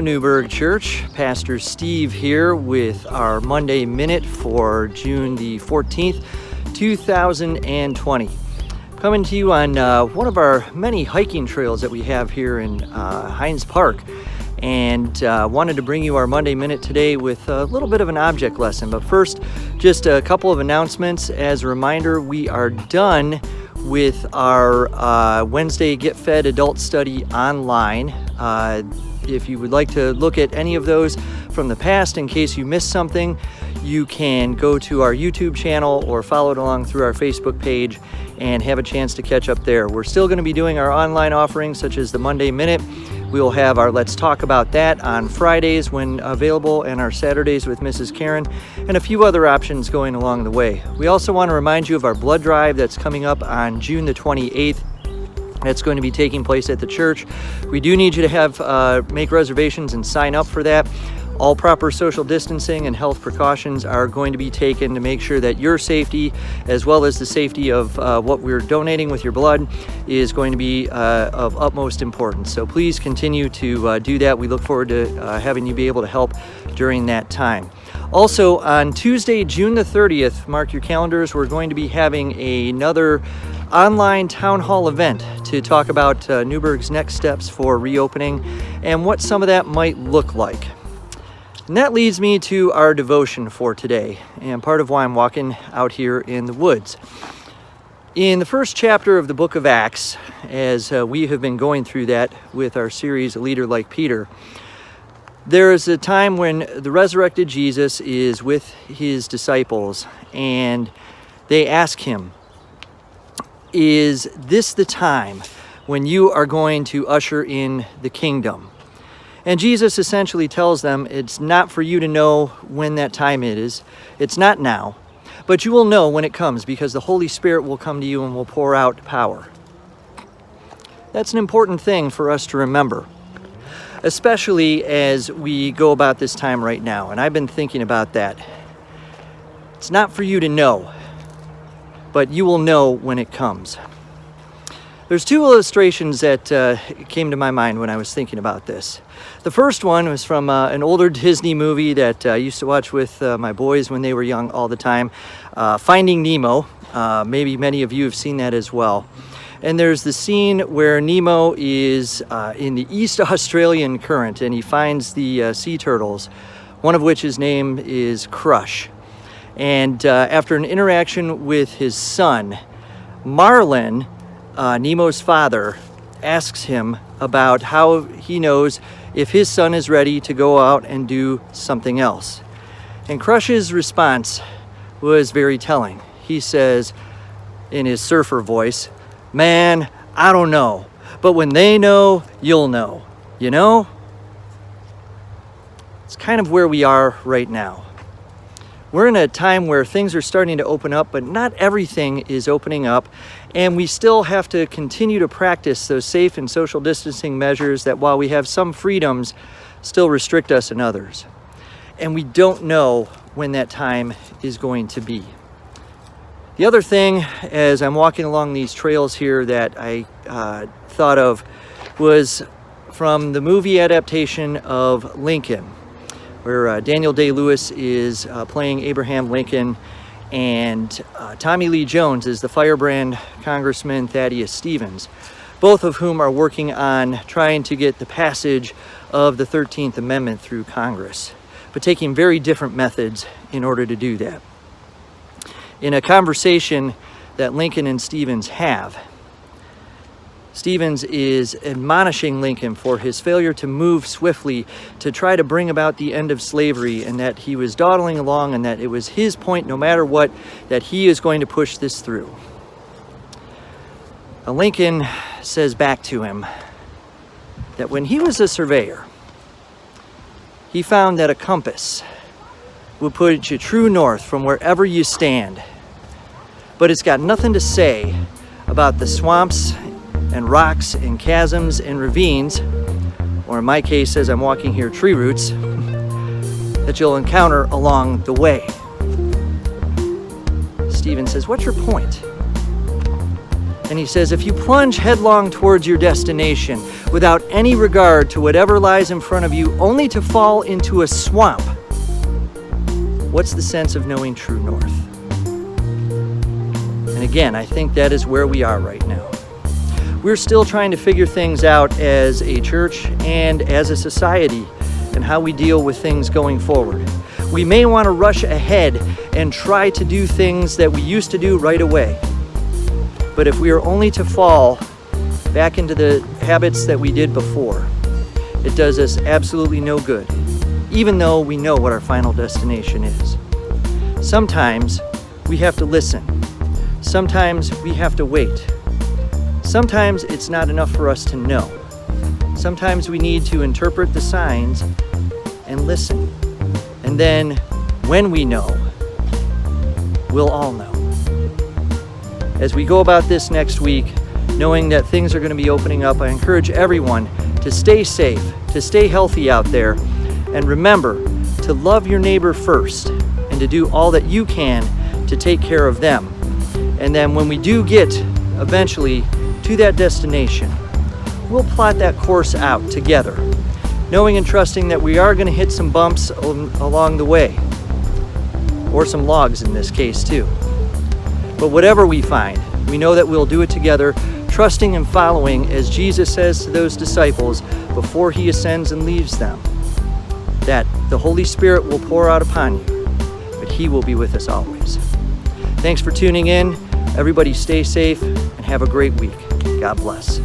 Newburgh Church. Pastor Steve here with our Monday Minute for June the 14th, 2020. Coming to you on one of our many hiking trails that we have here in Hines Park. And wanted to bring you our Monday Minute today with a little bit of an object lesson. But first, just a couple of announcements. As a reminder, we are done with our Wednesday Get Fed Adult Study online. If you would like to look at any of those from the past in case you missed something, you can go to our YouTube channel or follow it along through our Facebook page and have a chance to catch up there. We're still going to be doing our online offerings such as the Monday Minute. We will have our Let's Talk About That on Fridays when available and our Saturdays with Mrs. Karen and a few other options going along the way. We also want to remind you of our blood drive that's coming up on June the 28th. That's going to be taking place at the church. We do need you to have make reservations and sign up for that. All proper social distancing and health precautions are going to be taken to make sure that your safety, as well as the safety of what we're donating with your blood, is going to be of utmost importance. So please continue to do that. We look forward to having you be able to help during that time. Also, on Tuesday, June the 30th, mark your calendars, we're going to be having another online town hall event to talk about Newburgh's next steps for reopening and what some of that might look like. And that leads me to our devotion for today, and part of why I'm walking out here in the woods. In the first chapter of the book of Acts, as we have been going through that with our series, A Leader Like Peter, there is a time when the resurrected Jesus is with his disciples, and they ask him, "Is this the time when you are going to usher in the kingdom?" And Jesus essentially tells them it's not for you to know when that time is. It's not now, but you will know when it comes because the Holy Spirit will come to you and will pour out power. That's an important thing for us to remember, especially as we go about this time right now. And I've been thinking about that. It's not for you to know, but you will know when it comes. There's two illustrations that came to my mind when I was thinking about this. The first one was from an older Disney movie that I used to watch with my boys when they were young all the time, Finding Nemo. Maybe many of you have seen that as well. And there's the scene where Nemo is in the East Australian current and he finds the sea turtles, one of which his name is Crush. And after an interaction with his son, Marlin, Nemo's father, asks him about how he knows if his son is ready to go out and do something else. And Crush's response was very telling. He says in his surfer voice, "Man, I don't know, but when they know, you'll know, you know?" It's kind of where we are right now. We're in a time where things are starting to open up, but not everything is opening up. And we still have to continue to practice those safe and social distancing measures that, while we have some freedoms, still restrict us in others. And we don't know when that time is going to be. The other thing, as I'm walking along these trails here, that I thought of was from the movie adaptation of Lincoln, where Daniel Day-Lewis is playing Abraham Lincoln, and Tommy Lee Jones is the firebrand Congressman Thaddeus Stevens, both of whom are working on trying to get the passage of the 13th Amendment through Congress, but taking very different methods in order to do that. In a conversation that Lincoln and Stevens have, Stevens is admonishing Lincoln for his failure to move swiftly to try to bring about the end of slavery, and that he was dawdling along and that it was his point, no matter what, that he is going to push this through. Now, Lincoln says back to him that when he was a surveyor, he found that a compass would put you true north from wherever you stand, but it's got nothing to say about the swamps and rocks and chasms and ravines, or in my case, as I'm walking here, tree roots, that you'll encounter along the way. Stephen says, "What's your point?" And he says, if you plunge headlong towards your destination without any regard to whatever lies in front of you, only to fall into a swamp, what's the sense of knowing true north? And again, I think that is where we are right now. We're still trying to figure things out as a church and as a society and how we deal with things going forward. We may want to rush ahead and try to do things that we used to do right away. But if we are only to fall back into the habits that we did before, it does us absolutely no good, even though we know what our final destination is. Sometimes we have to listen. Sometimes we have to wait. Sometimes it's not enough for us to know. Sometimes we need to interpret the signs and listen. And then when we know, we'll all know. As we go about this next week, knowing that things are going to be opening up, I encourage everyone to stay safe, to stay healthy out there, and remember to love your neighbor first and to do all that you can to take care of them. And then when we do get eventually to that destination, we'll plot that course out together, knowing and trusting that we are going to hit some bumps along the way, or some logs in this case too. But whatever we find, we know that we'll do it together, trusting and following as Jesus says to those disciples before he ascends and leaves them, that the Holy Spirit will pour out upon you, but he will be with us always. Thanks for tuning in. Everybody stay safe and have a great week. God bless.